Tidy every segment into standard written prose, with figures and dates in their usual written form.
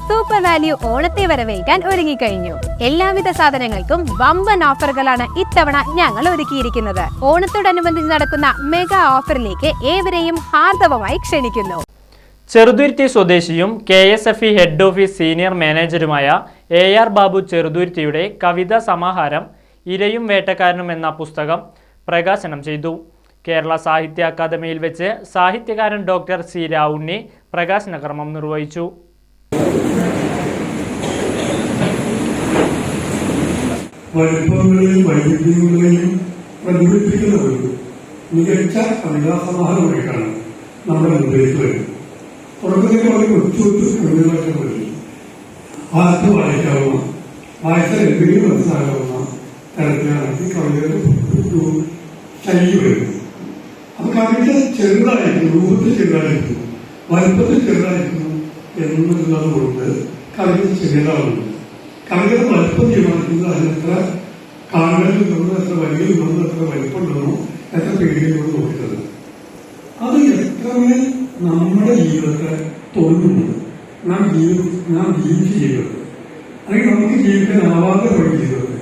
Super value ഓണത്തെ വരവേൽക്കാൻ ഒരുങ്ങിക്കഴിഞ്ഞു. എല്ലാവിധ സാധനങ്ങൾക്കും വമ്പൻ ഓഫറുകളാണ് ഇത്തവണ ഞങ്ങൾ ഒരുക്കിയിരിക്കുന്നത്. ഓണത്തോടനുബന്ധിച്ച് നടക്കുന്ന മെഗാ ഓഫറിലേക്ക് ഏവരെയും ഹാർദവമായി ക്ഷണിക്കുന്നു. ചെറുതുരുത്തി സ്വദേശിയും KSFE ഹെഡ് ഓഫീസ് സീനിയർ മാനേജരുമായ AR ബാബു ചെറുതുരുത്തിയുടെ കവിതാ സമാഹാരം ഇരയും വേട്ടക്കാരനും എന്ന പുസ്തകം പ്രകാശനം ചെയ്തു. കേരള സാഹിത്യ അക്കാദമിയിൽ വെച്ച് സാഹിത്യകാരൻ ഡോക്ടർ C. രാവുണ്ണി പ്രകാശന കർമ്മം നിർവഹിച്ചു. വലുപ്പങ്ങളെയും വൈവിധ്യങ്ങളെയും പ്രതിഫലിപ്പിക്കുന്ന ഒരു മികച്ച കവിതാ സമാഹാരമായിട്ടാണ് നമ്മുടെ മുമ്പിലേക്ക് വരുന്നത്. തുടക്കത്തിൽ വളരെ കൊച്ചു കൊച്ചു കവിതകളൊക്കെ വരും. ആർക്കും വായിക്കാവുന്ന, വായിച്ചാൽ എന്തെങ്കിലും മനസ്സിലാകാവുന്ന തരത്തിലാണ് ഈ കവിതയുടെ ഒരു ശൈലി വരുന്നത്. അപ്പൊ കവിത ചെറുതായിരിക്കും, രൂപത്തിൽ ചെറുതായിരിക്കുന്നു, വലുപ്പത്തിൽ ചെറുതായിരിക്കുന്നു എന്നുള്ളത് കൊണ്ട് കവിത ചെറുതാവുന്നു. കവിതയുടെ വലുപ്പം തീരുമാനിക്കുന്നത് അതിനെത്ര കാണലിൽ നിന്നും എത്ര വരിയിൽ നിന്നും എത്ര വലിപ്പമുണ്ടെന്നോ എത്ര പേരുകളോ നോക്കുന്നത്. അത് എത്രമേൽ നമ്മുടെ ജീവിതത്തെ തോന്നുന്നു, നാം ജീവിച്ച ജീവിതത്തെ അല്ലെങ്കിൽ നമുക്ക് ജീവിക്കാനാവാതെ പോയ ജീവിതത്തെ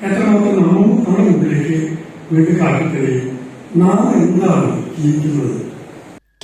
എത്രമാത്രം നമ്മുടെ മുമ്പിലേക്ക് വീണ്ടും കാട്ടിത്തരികയും നാം എന്താണ് ജീവിക്കുന്നത്.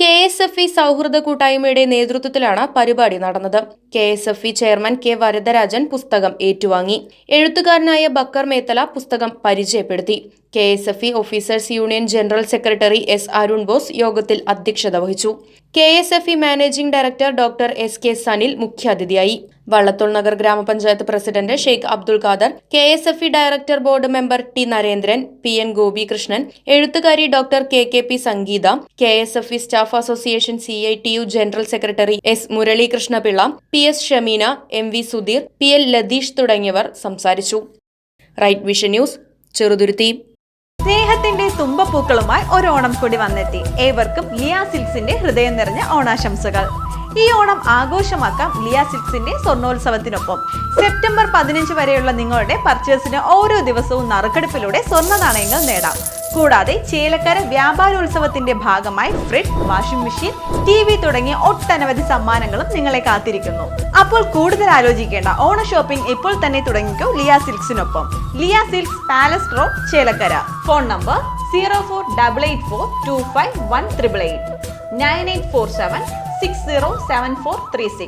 KSFE സൗഹൃദ കൂട്ടായ്മയുടെ നേതൃത്വത്തിലാണ് പരിപാടി നടന്നത്. KSFE chairman K. വരദരാജൻ പുസ്തകം ഏറ്റുവാങ്ങി. എഴുത്തുകാരനായ ബക്കർ മേത്തല പുസ്തകം പരിചയപ്പെടുത്തി. KSFE officers union general secretary S. Arun Bose യോഗത്തിൽ അധ്യക്ഷത വഹിച്ചു. KSFE managing director doctor S. K. Sanil മുഖ്യാതിഥിയായി. വള്ളത്തോൾ നഗർ ഗ്രാമപഞ്ചായത്ത് president Sheikh Abdul Khader, KSFE director board member T. Narendran, PN Gopikrishnan, എഴുത്തുകാരി doctor KKP Sangeetha, KSFE staff association CITU general secretary S. Muralikrishnapillai, PS Shameena, MV Sudheer, PL Latheesh തുടങ്ങിയവർ സംസാരിച്ചു. Right vision news, Cheruthuruthy. സ്നേഹത്തിന്റെ തുമ്പപ്പൂക്കളുമായി ഒരു ഓണം കൂടി വന്നെത്തി. ഏവർക്കും ലിയ സിൽക്സിന്റെ ഹൃദയം നിറഞ്ഞ ഓണാശംസകൾ. ഈ ഓണം ആഘോഷമാക്കാം ലിയ സിൽക്സിന്റെ സ്വർണ്ണോത്സവത്തിനൊപ്പം. സെപ്റ്റംബർ 15 വരെയുള്ള നിങ്ങളുടെ പർച്ചേസിന് ഓരോ ദിവസവും നറുക്കെടുപ്പിലൂടെ സ്വർണ്ണ നാണയങ്ങൾ നേടാം. കൂടാതെ ചേലക്കര വ്യാപാരോത്സവത്തിന്റെ ഭാഗമായി ഫ്രിഡ്ജ്, വാഷിംഗ് മെഷീൻ, TV തുടങ്ങിയ ഒട്ടനവധി സമ്മാനങ്ങളും നിങ്ങളെ കാത്തിരിക്കുന്നു. അപ്പോൾ കൂടുതൽ ആലോചിക്കേണ്ട, ഓണ ഷോപ്പിംഗ് ഇപ്പോൾ തന്നെ തുടങ്ങിക്കോ ലിയ സിൽക്സിനൊപ്പം. Liya silks, palace road, Chelakkara. Phone number 0488425188 9847607436.